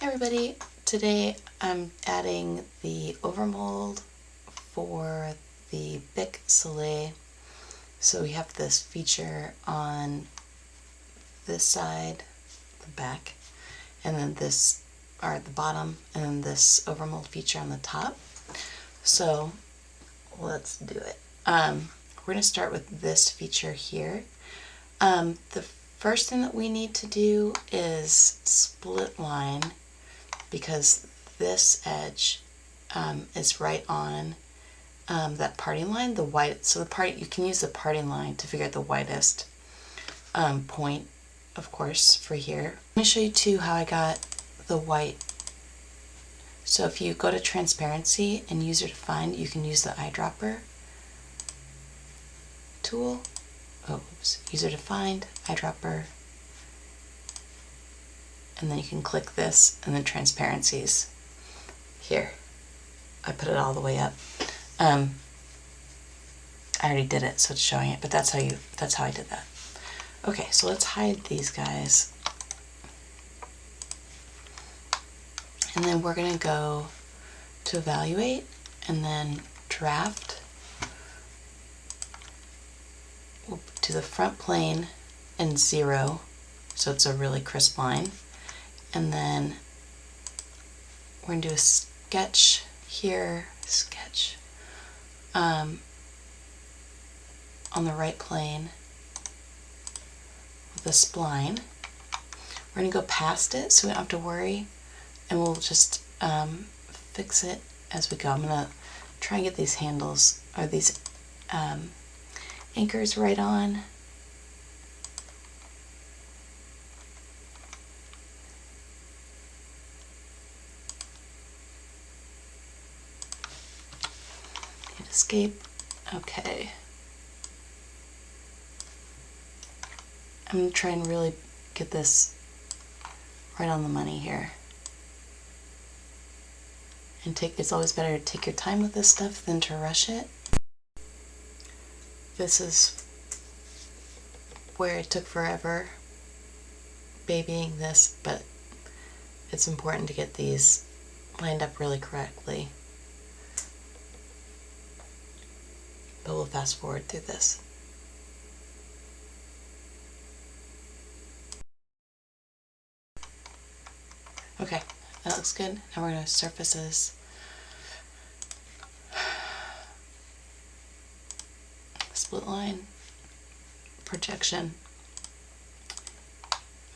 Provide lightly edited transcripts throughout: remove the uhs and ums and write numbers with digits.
Hey everybody, today I'm adding the overmold for the Bic Soleil. So we have this feature on this side, the back, and then this, or at the bottom, and then this overmold feature on the top. So let's do it. We're going to start with this feature here. The first thing that we need to do is split line, because this edge is right on that parting line, the white. So you can use the parting line to figure out the widest point, of course, for here. Let me show you too how I got the white. So if you go to transparency and user defined, you can use the eyedropper tool. User defined, eyedropper, and then you can click this, and then transparencies here. I put it all the way up. I already did it, so it's showing it, but that's how I did that. Okay, so let's hide these guys. And then we're gonna go to evaluate and then draft. We'll do the front plane and 0, so it's a really crisp line. And then we're going to do a sketch here, on the right plane with a spline. We're going to go past it so we don't have to worry, and we'll just fix it as we go. I'm going to try and get these handles, or these anchors right on. Hit escape. Okay. I'm going to try and really get this right on the money here. And it's always better to take your time with this stuff than to rush it. This is where it took forever babying this, but it's important to get these lined up really correctly. But we'll fast forward through this. Okay, that looks good. Now we're going to surface this. Split line, projection.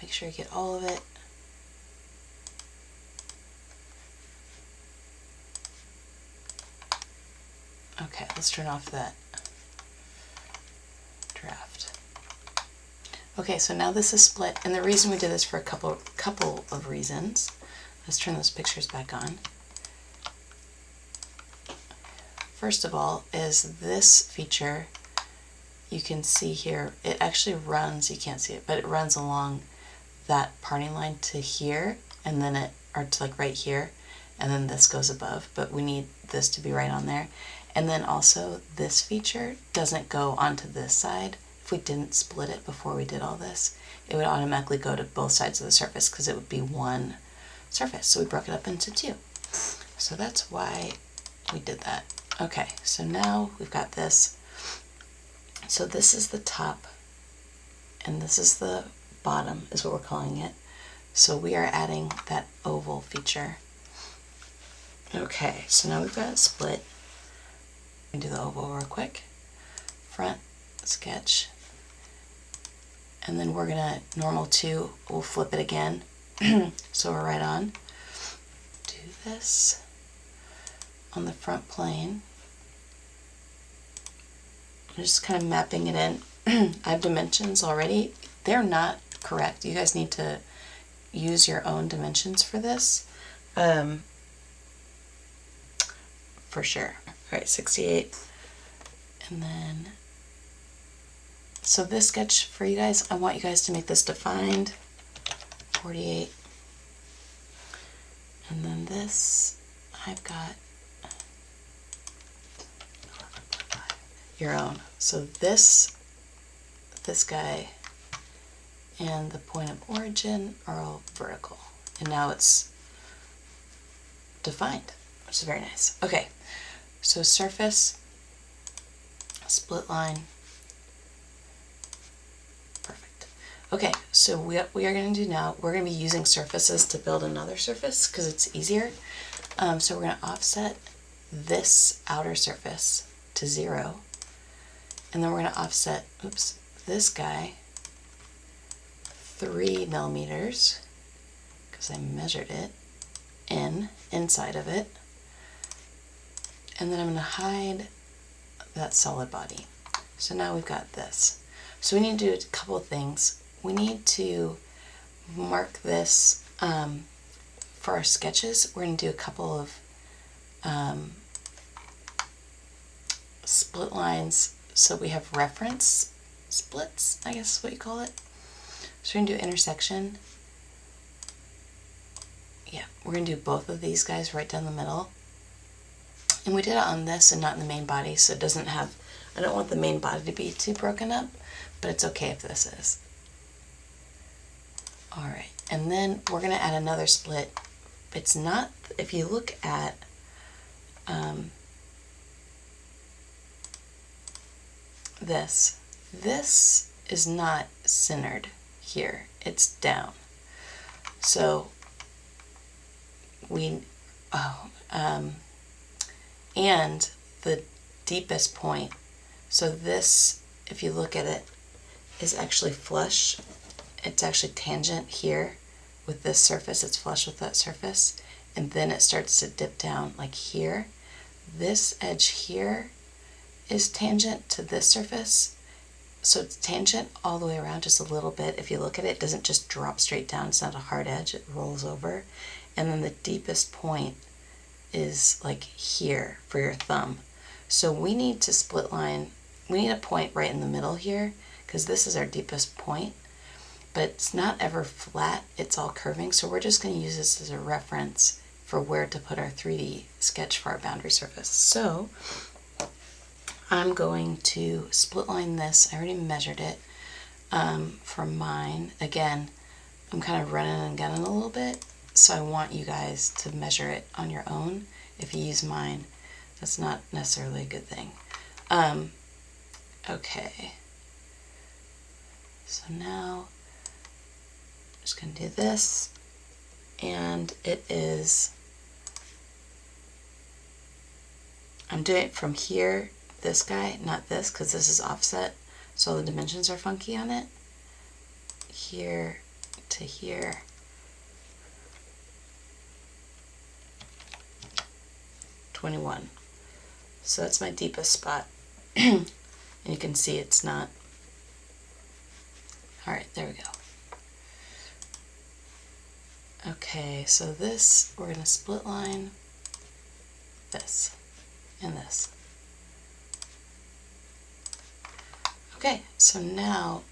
Make sure you get all of it. Okay, let's turn off that draft. Okay, so now this is split, and the reason we did this for a couple of reasons. Let's turn those pictures back on. First of all is this feature. You can see here, it actually runs, you can't see it, but it runs along that parting line to here, and then or to like right here, and then this goes above, but we need this to be right on there. And then also this feature doesn't go onto this side. If we didn't split it before we did all this, it would automatically go to both sides of the surface because it would be one surface. So we broke it up into 2. So that's why we did that. Okay, so now we've got this. So this is the top, and this is the bottom, is what we're calling it. So we are adding that oval feature. Okay, so now we've got it split. We can do the oval real quick. Front sketch. And then we're gonna normal 2, we'll flip it again. So we're right on. Do this on the front plane. I'm just kind of mapping it in. I have dimensions already. They're not correct. You guys need to use your own dimensions for this. For sure. All right, 68. And then, so this sketch for you guys, I want you guys to make this defined. 48. And then this, I've got your own. So this guy and the point of origin are all vertical. And now it's defined, which is very nice. Okay, so surface, split line, perfect. Okay, so what we are going to do now, we're going to be using surfaces to build another surface because it's easier. So we're going to offset this outer surface to 0, and then we're going to offset, oops, this guy 3 millimeters, because I measured it, inside of it, and then I'm going to hide that solid body. So now we've got this. So we need to do a couple of things. We need to mark this for our sketches. We're going to do a couple of split lines so we have reference splits, I guess is what you call it. So we're going to do intersection. Yeah, we're going to do both of these guys right down the middle. And we did it on this and not in the main body, so it doesn't have, I don't want the main body to be too broken up, but it's okay if this is. Alright, and then we're going to add another split. It's not, if you look at this is not centered here, it's down. So we, and the deepest point, so this, if you look at it, is actually flush. It's actually tangent here with this surface, it's flush with that surface, and then it starts to dip down like here. This edge here is tangent to this surface, so it's tangent all the way around just a little bit. If you look at it, it doesn't just drop straight down, it's not a hard edge, it rolls over. And then the deepest point is like here for your thumb. So we need to split line, we need a point right in the middle here, because this is our deepest point, but it's not ever flat, it's all curving, so we're just going to use this as a reference for where to put our 3D sketch for our boundary surface. So I'm going to split line this. I already measured it for mine. Again, I'm kind of running and gunning a little bit, so I want you guys to measure it on your own. If you use mine, that's not necessarily a good thing. Okay, so now I'm just going to do this, and it is, I'm doing it from here, this guy, not this, because this is offset, so the dimensions are funky on it. Here to here. .21. So that's my deepest spot. And you can see it's not. Alright, there we go. Okay, so this, we're going to split line this and this. Okay, so now,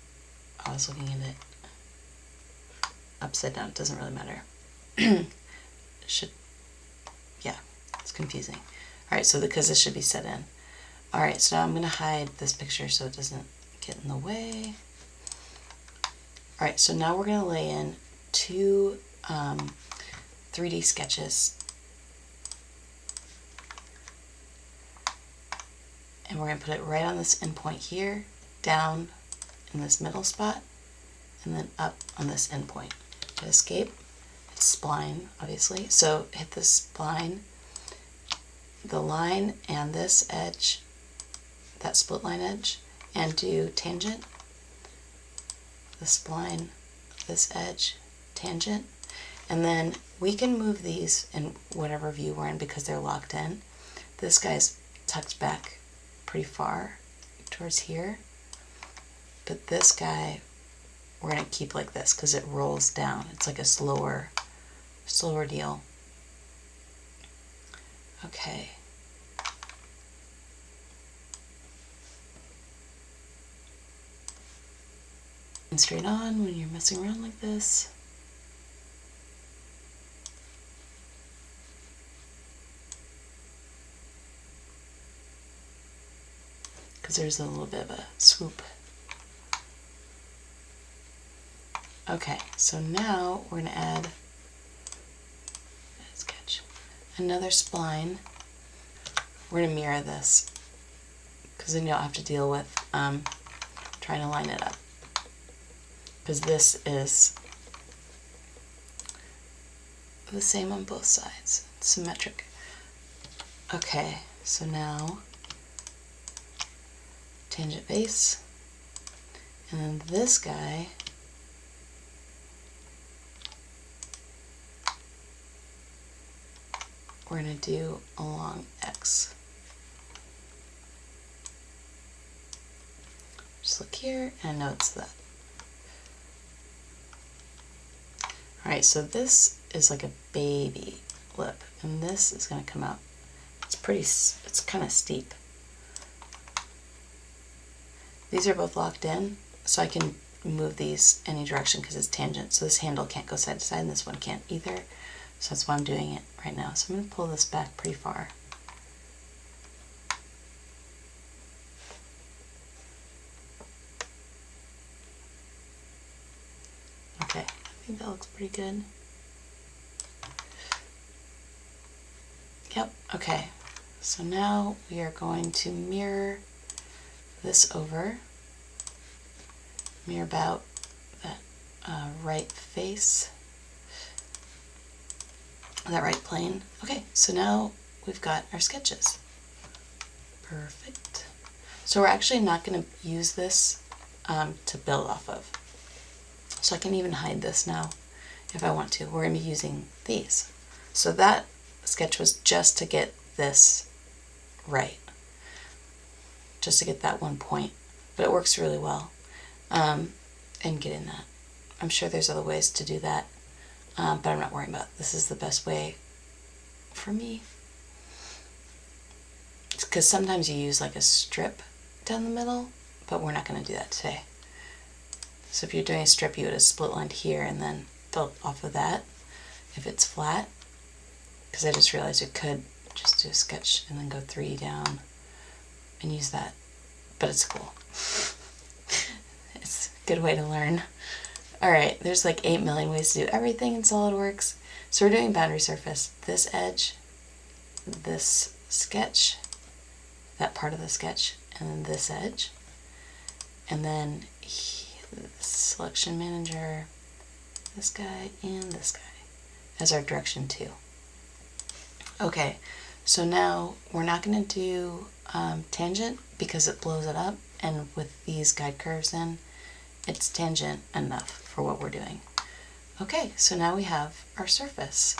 I was looking at it upside down, it doesn't really matter. Yeah, it's confusing. Alright, so because this should be set in. Alright, so now I'm going to hide this picture so it doesn't get in the way. Alright, so now we're going to lay in 2 3D sketches. And we're going to put it right on this endpoint here, down in this middle spot, and then up on this endpoint. To escape, it's spline, obviously. So hit this spline, the line and this edge, that split line edge, and do tangent, the spline, this edge, tangent, and then we can move these in whatever view we're in because they're locked in. This guy's tucked back pretty far towards here, but this guy we're going to keep like this because it rolls down. It's like a slower deal. Okay. And straight on when you're messing around like this. Because there's a little bit of a swoop. Okay, so now we're going to add a sketch. another spline. We're going to mirror this because then you don't have to deal with trying to line it up, because this is the same on both sides. It's symmetric. Okay, so now tangent base, and then this guy we're going to do along X. Just look here and I know it's that. Alright, so this is like a baby lip, and this is going to come out. It's kind of steep. These are both locked in, so I can move these any direction because it's tangent. So this handle can't go side to side and this one can't either. So that's why I'm doing it right now. So I'm going to pull this back pretty far. Okay, I think that looks pretty good. Yep, okay. So now we are going to mirror this over. Mirror about that right face. That right plane. Okay, so now we've got our sketches. Perfect. So we're actually not going to use this to build off of. So I can even hide this now if I want to. We're going to be using these. So that sketch was just to get this right. Just to get that one point. But it works really well in getting that. I'm sure there's other ways to do that. But I'm not worrying about it. This is the best way for me. It's because sometimes you use like a strip down the middle, but we're not going to do that today. So if you're doing a strip, you would have split lined here and then built off of that if it's flat. Because I just realized you could just do a sketch and then go 3 down and use that. But it's cool. It's a good way to learn. Alright, there's like 8 million ways to do everything in SolidWorks. So we're doing boundary surface. This edge, this sketch, that part of the sketch, and then this edge. And then selection manager, this guy, and this guy as our direction 2. Okay, so now we're not going to do tangent because it blows it up, and with these guide curves in, it's tangent enough for what we're doing. Okay, so now we have our surface.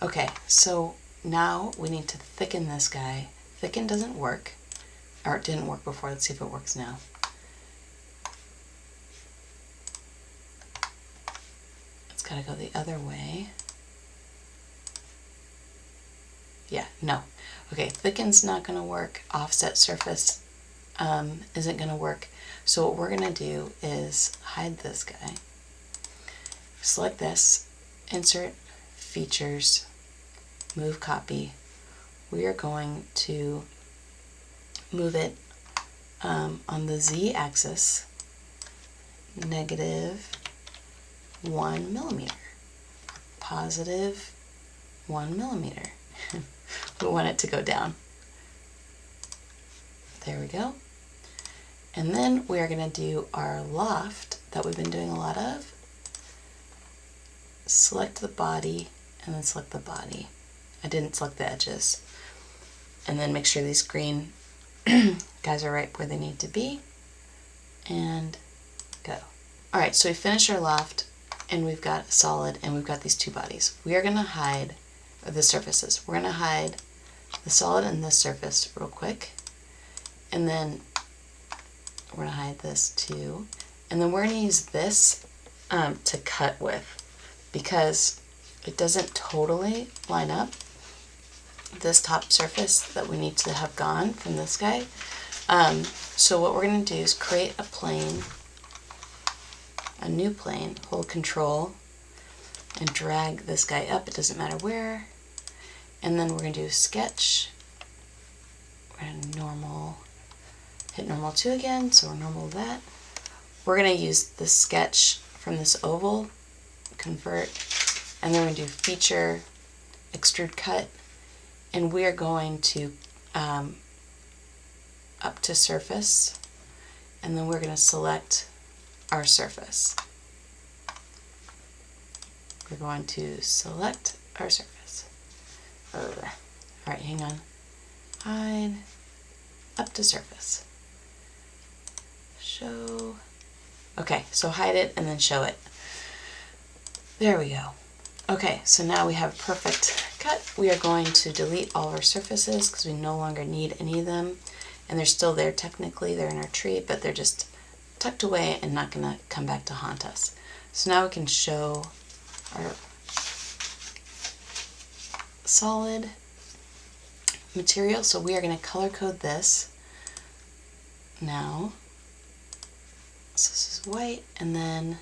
Okay, so now we need to thicken this guy. Thicken doesn't work, or it didn't work before. Let's see if it works now. It's gotta go the other way. Yeah, no. Okay, thicken's not gonna work. Offset surface isn't gonna work. So what we're gonna do is hide this guy. Select this, insert features, move copy. We are going to move it on the Z axis, -1 millimeter, +1 millimeter. We want it to go down. There we go. And then we are going to do our loft that we've been doing a lot of. Select the body and then select the body. I didn't select the edges. And then make sure these green guys are right where they need to be. And go. Alright, so we finished our loft and we've got a solid and we've got these 2 bodies. We are going to hide the surfaces. We're going to hide the solid and this surface real quick. And then we're going to hide this too. And then we're going to use this to cut with, because it doesn't totally line up, this top surface that we need to have gone from this guy. So what we're going to do is create a plane, a new plane, hold Control and drag this guy up, it doesn't matter where. And then we're going to do sketch. We're going to normal, hit normal 2 again, so we're normal that. We're going to use the sketch from this oval convert, and then we're going to do feature, extrude cut, and we are going to up to surface, and then we're going to select our surface. We're going to select our surface. Alright, hang on. Hide, up to surface. Show. Okay, so hide it and then show it. There we go. Okay, so now we have a perfect cut. We are going to delete all of our surfaces because we no longer need any of them. And they're still there technically, they're in our tree, but they're just tucked away and not gonna come back to haunt us. So now we can show our solid material. So we are gonna color code this now. So this is white, and then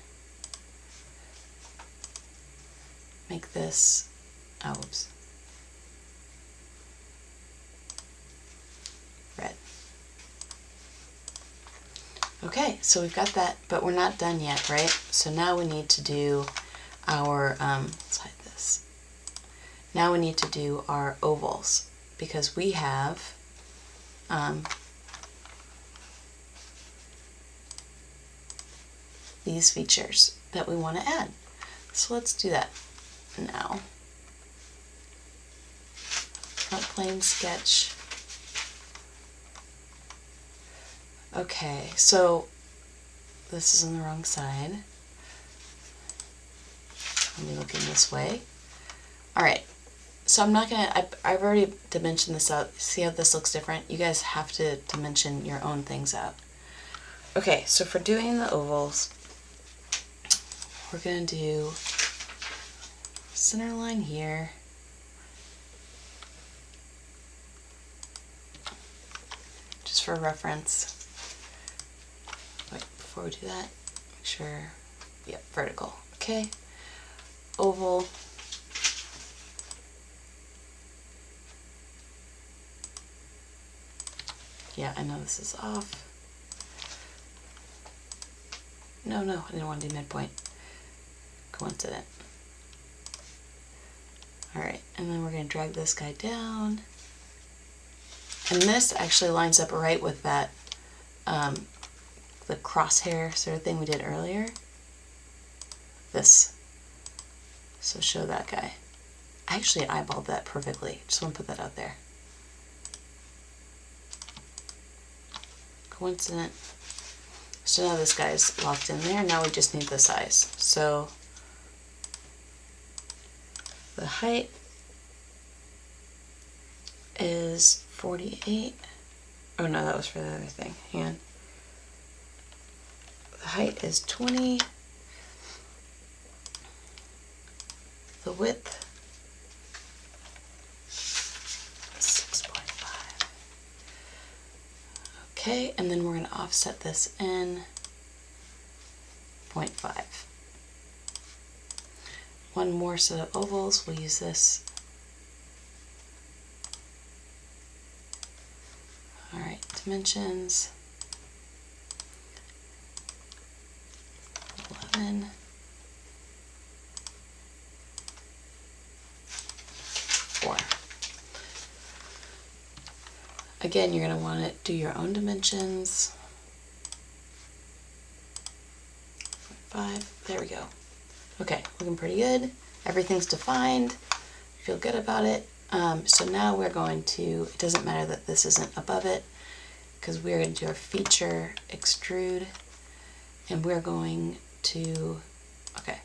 make this, oops, red. Okay, so we've got that, but we're not done yet, right? So now we need to do our, let's hide this. Now we need to do our ovals, because we have these features that we want to add. So let's do that now. Front plane sketch. Okay, so this is on the wrong side. Let me looking this way. Alright, so I'm not gonna, I've already dimensioned this out. See how this looks different? You guys have to dimension your own things out. Okay, so for doing the ovals, we're gonna do center line here. Just for reference. Wait, before we do that, make sure, yep, vertical. Okay, oval. Yeah, I know this is off. No, I didn't want to do midpoint. Coincident. Alright, and then we're going to drag this guy down. And this actually lines up right with that, the crosshair sort of thing we did earlier. This. So show that guy. I actually eyeballed that perfectly. Just want to put that out there. Coincident. So now this guy's locked in there. Now we just need the size. So the height is 48. Oh no, that was for the other thing. Hang on. The height is 20. The width is 6.5. Okay, and then we're going to offset this in 0.5. One more set of ovals. We'll use this. Alright, dimensions 11. 4. Again, you're going to want to do your own dimensions. 5. There we go. Okay, looking pretty good. Everything's defined. Feel good about it. So now we're going to, it doesn't matter that this isn't above it, because we're going to do our feature extrude, and we're going to, okay,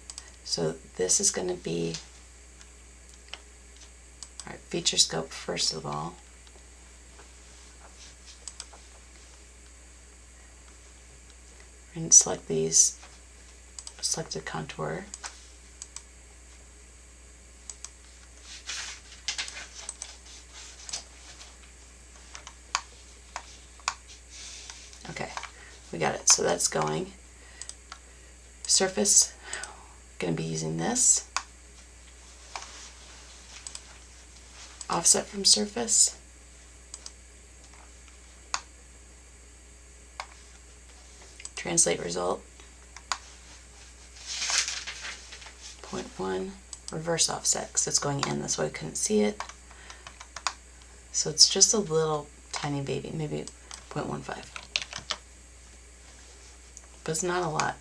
so this is going to be, all right, feature scope first of all. We're going to select these, selected contour. Okay, we got it. So that's going. Surface, going to be using this. Offset from surface. Translate result. 0.1 reverse offset because it's going in, that's why I couldn't see it. So it's just a little tiny baby, maybe 0.15, but it's not a lot.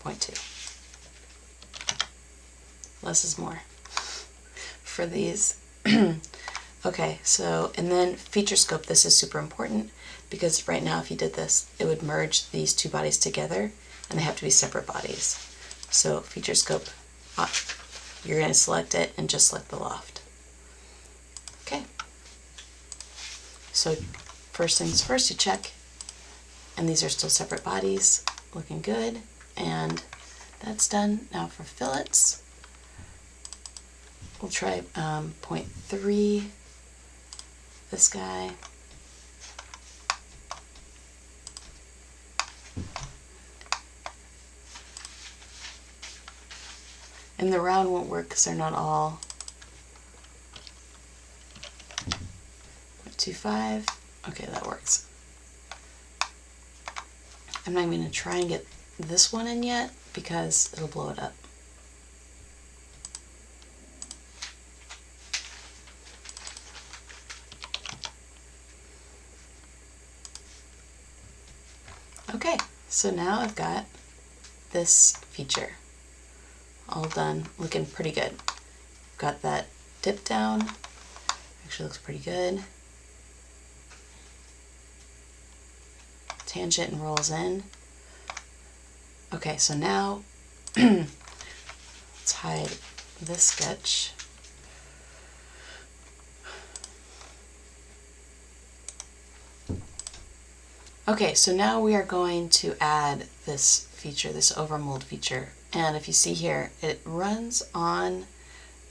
0.2. Less is more for these. Okay, so, and then feature scope, this is super important because right now if you did this, it would merge these two bodies together and they have to be separate bodies. So feature scope, you're going to select it and just select the loft. Okay. So first things first, you check, and these are still separate bodies, looking good, and that's done. Now for fillets, we'll try 0.3, this guy. And the round won't work because they're not all 0.25. Okay, that works. I'm not even going to try and get this one in yet because it'll blow it up. Okay, so now I've got this feature all done, looking pretty good. Got that dip down, actually looks pretty good. Tangent and rolls in. Okay, so now let's hide this sketch. Okay, so now we are going to add this feature, this overmold feature. And if you see here, it runs on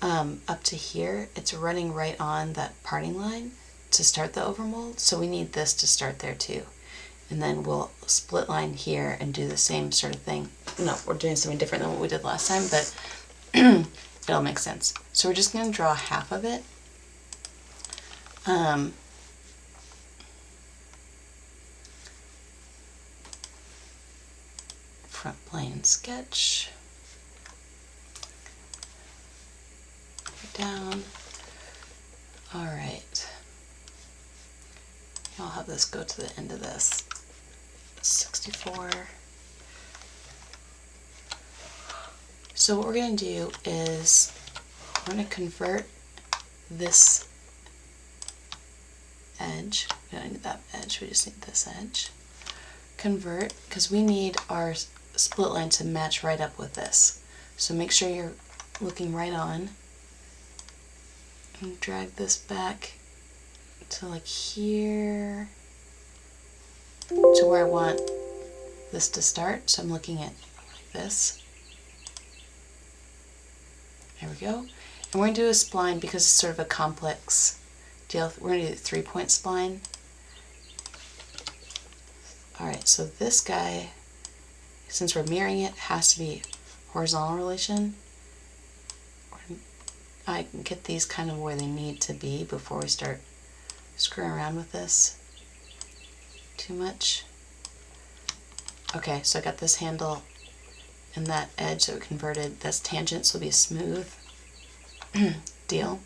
up to here. It's running right on that parting line to start the overmold. So we need this to start there too. And then we'll split line here and do the same sort of thing. No, we're doing something different than what we did last time, but it'll make sense. So we're just going to draw half of it. Front plane sketch. Down. All right. I'll have this go to the end of this. 64. So what we're going to do is we're going to convert this edge. We don't need that edge, we just need this edge. Convert, because we need our split line to match right up with this. So make sure you're looking right on. And drag this back to like here, to where I want this to start. So I'm looking at this. There we go. And we're going to do a spline because it's sort of a complex deal. We're going to do a 3-point spline. Alright, so this guy, since we're mirroring it, has to be horizontal relation. I can get these kind of where they need to be before we start screwing around with this too much. Okay, so I got this handle and that edge that we converted. That's tangent, so it'll be a smooth deal.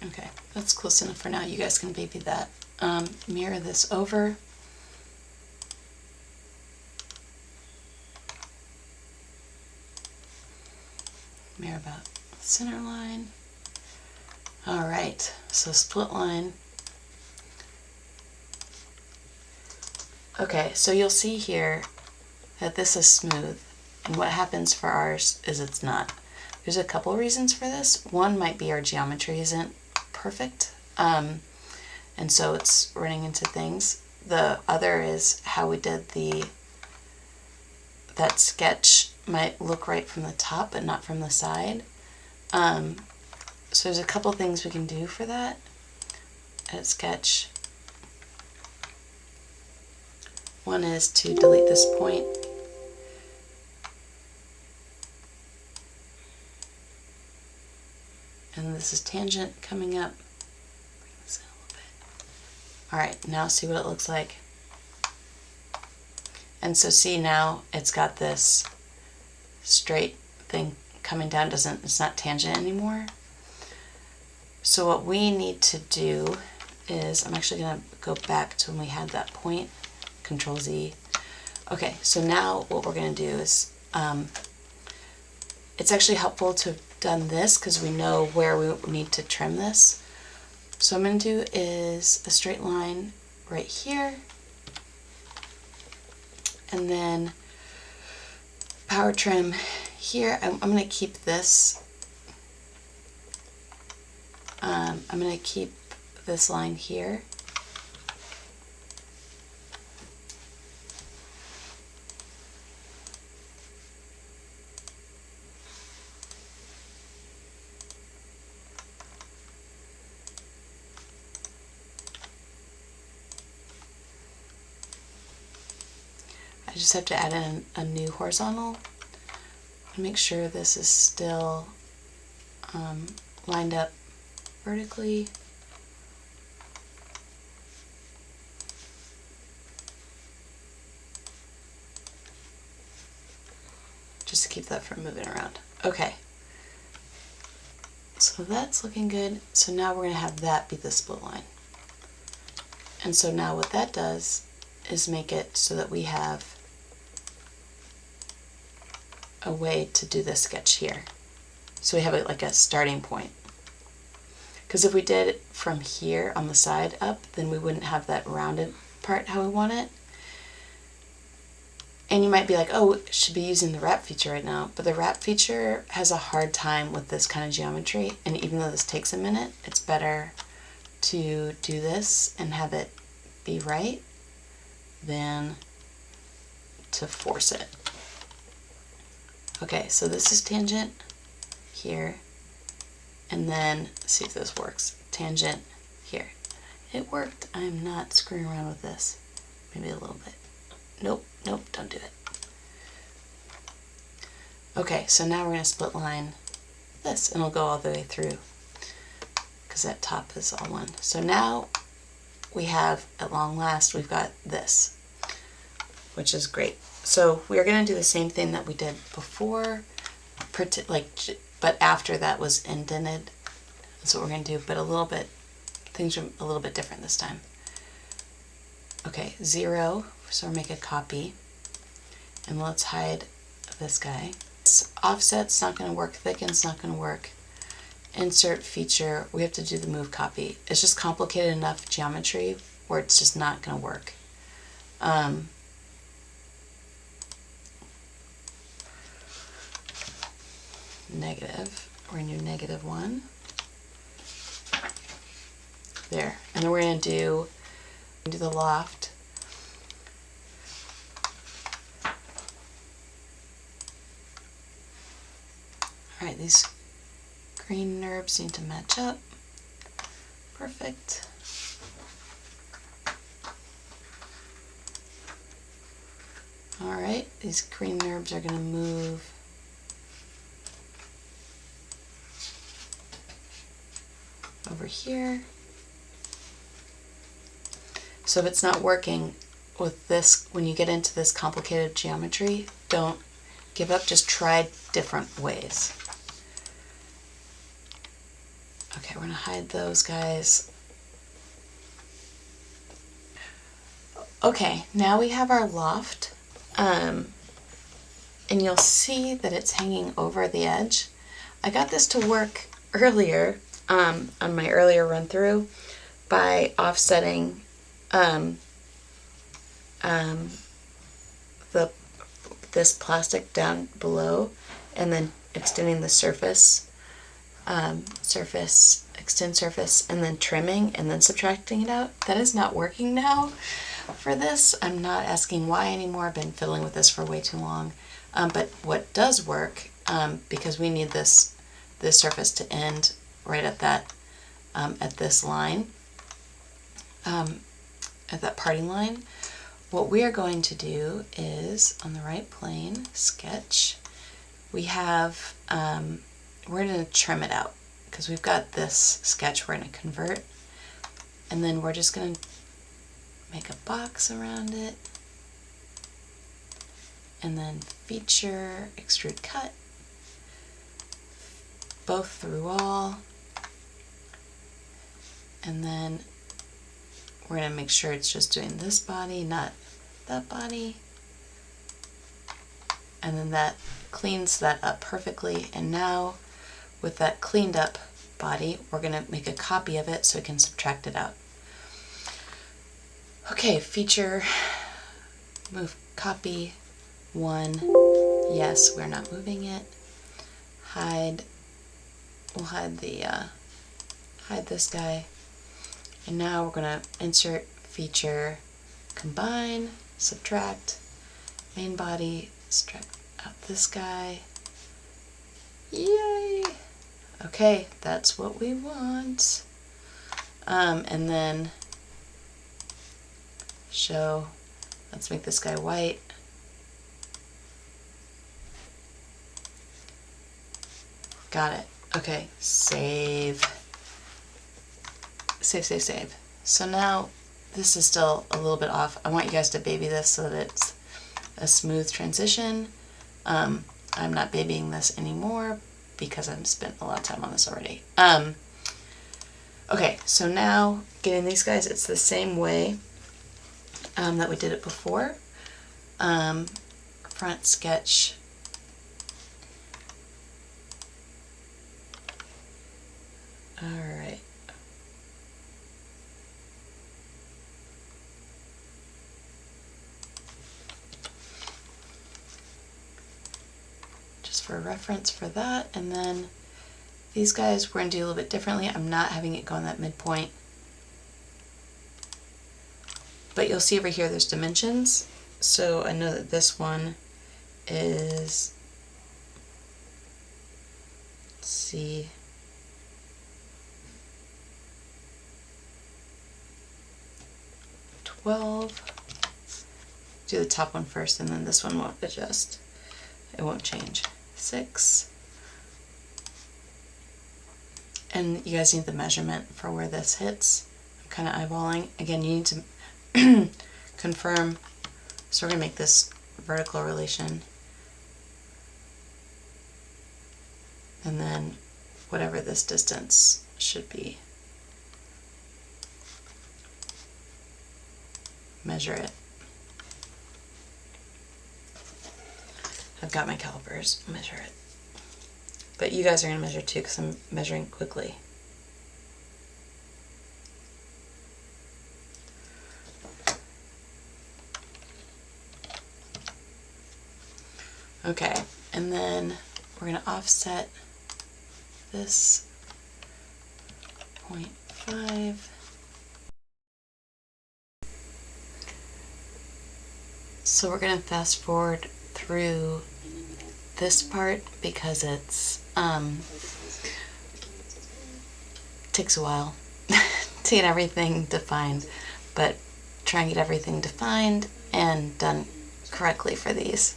Okay, that's close enough for now. You guys can baby that. Mirror this over. Mirror about center line. All right, so split line. Okay, so you'll see here that this is smooth, and what happens for ours is it's not. There's a couple reasons for this. One might be our geometry isn't perfect, and so it's running into things. The other is how we did that sketch might look right from the top but not from the side. So there's a couple things we can do for that. Edit sketch, One is to delete this point. And this is tangent coming up. Bring this in a little bit. Alright, now see what it looks like. And so see, now it's got this straight thing coming down, it's not tangent anymore. So what we need to do is, I'm actually going to go back to when we had that point, Control Z. Okay, so now what we're going to do is, it's actually helpful to have done this because we know where we need to trim this. So what I'm going to do is a straight line right here, and then power trim here. I'm going to keep this. I'm going to keep this line here. I just have to add in a new horizontal and make sure this is still lined up vertically. Just to keep that from moving around. Okay. So that's looking good. So now we're going to have that be the split line. And so now what that does is make it so that we have a way to do this sketch here. So we have it like a starting point. Because if we did it from here on the side up, then we wouldn't have that rounded part how we want it. And you might be like, oh, it should be using the wrap feature right now. But the wrap feature has a hard time with this kind of geometry. And even though this takes a minute, it's better to do this and have it be right than to force it. Okay, so this is tangent here. And then, see if this works. Tangent here. It worked. I'm not screwing around with this. Maybe a little bit. Nope, nope, don't do it. Okay, so now we're going to split line this, and it'll go all the way through, because that top is all one. So now we have, at long last, we've got this, which is great. So we're going to do the same thing that we did before, but after that was indented. That's what we're going to do, but things are a little bit different this time. Okay, 0, so we'll make a copy, and let's hide this guy. This offset's not going to work, thicken's not going to work. Insert feature, we have to do the move copy. It's just complicated enough geometry where it's just not going to work. Negative, we're going to do -1. There, and then we're going to do the loft. Alright, these green NURBS need to match up. Perfect. Alright, these green NURBS are going to move over here. So if it's not working with this, when you get into this complicated geometry, don't give up, just try different ways. Okay, we're going to hide those guys. Okay, now we have our loft, and you'll see that it's hanging over the edge. I got this to work earlier, on my earlier run through, by offsetting this plastic down below and then extending the surface, extend surface, and then trimming and then subtracting it out. That is not working now for this. I'm not asking why anymore. I've been fiddling with this for way too long. But what does work, because we need this surface to end right at that, at this line, at that parting line, what we are going to do is, on the right plane, sketch, we have, we're going to trim it out because we've got this sketch we're going to convert, and then we're just going to make a box around it, and then feature, extrude cut, both through all, and then we're going to make sure it's just doing this body, not that body, and then that cleans that up perfectly. And now with that cleaned up body, we're going to make a copy of it so we can subtract it out. Okay, feature, move copy 1, yes, we're not moving it, hide, we'll hide the, hide this guy, and now we're going to insert, feature, combine, subtract, main body, subtract out this guy, yay! Okay, that's what we want. And then show, let's make this guy white. Got it. Okay, save. Save, save, save. So now this is still a little bit off. I want you guys to baby this so that it's a smooth transition. I'm not babying this anymore because I've spent a lot of time on this already. Okay, so now getting these guys, it's the same way that we did it before. Front sketch. All right. Just for reference for that, and then these guys we're going to do a little bit differently. I'm not having it go on that midpoint. But you'll see over here there's dimensions. So I know that this one is, let's see, do the top one first, and then this one won't adjust. It won't change. 6. And you guys need the measurement for where this hits. I'm kind of eyeballing. Again, you need to confirm. So we're going to make this vertical relation. And then whatever this distance should be. Measure it. I've got my calipers, measure it. But you guys are going to measure too because I'm measuring quickly. Okay, and then we're going to offset this 0.5. So we're going to fast forward through this part because it's takes a while to get everything defined, but try and get everything defined and done correctly for these.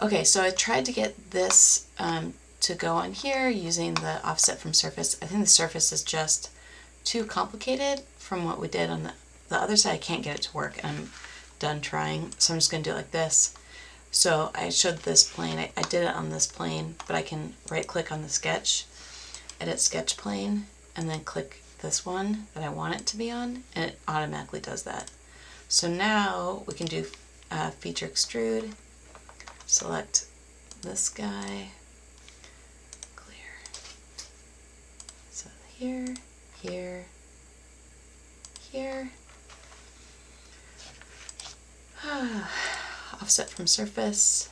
Okay, so I tried to get this to go on here using the offset from surface. I think the surface is just too complicated from what we did on the other side. I can't get it to work. I'm done trying, so I'm just going to do it like this. So I showed this plane. I did it on this plane, but I can right click on the sketch, edit sketch plane, and then click this one that I want it to be on, and it automatically does that. So now we can do feature extrude. Select this guy, clear. So here, here, here. Offset from surface,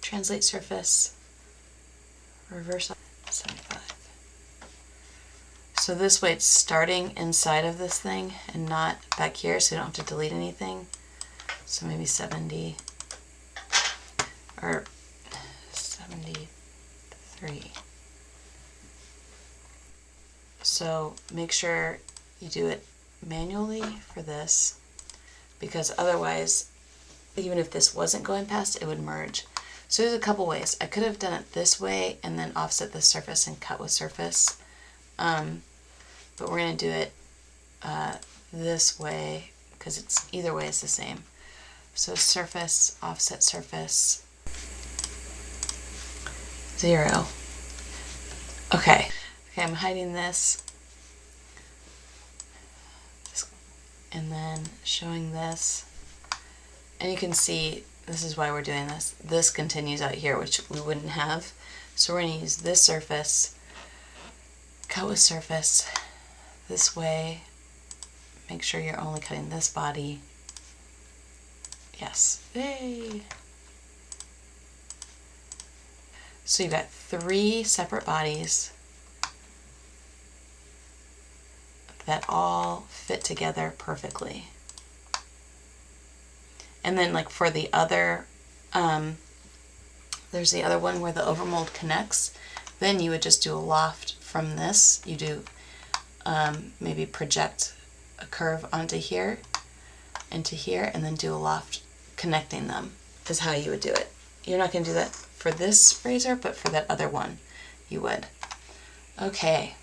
translate surface, reverse 75. So this way it's starting inside of this thing and not back here, so you don't have to delete anything. So maybe 70. or 73. So make sure you do it manually for this, because otherwise, even if this wasn't going past, it would merge. So there's a couple ways. I could have done it this way and then offset the surface and cut with surface. But we're going to do it this way because it's either way is the same. So surface, offset surface, 0. Okay, I'm hiding this and then showing this. And you can see this is why we're doing this. This continues out here, which we wouldn't have. So we're going to use this surface, cut with surface this way. Make sure you're only cutting this body. Yes. Yay! So you've got 3 separate bodies that all fit together perfectly. And then like for the other, there's the other one where the overmold connects. Then you would just do a loft from this. You do maybe project a curve onto here, into here, and then do a loft connecting them is how you would do it. You're not going to do that for this razor, but for that other one you would. Okay,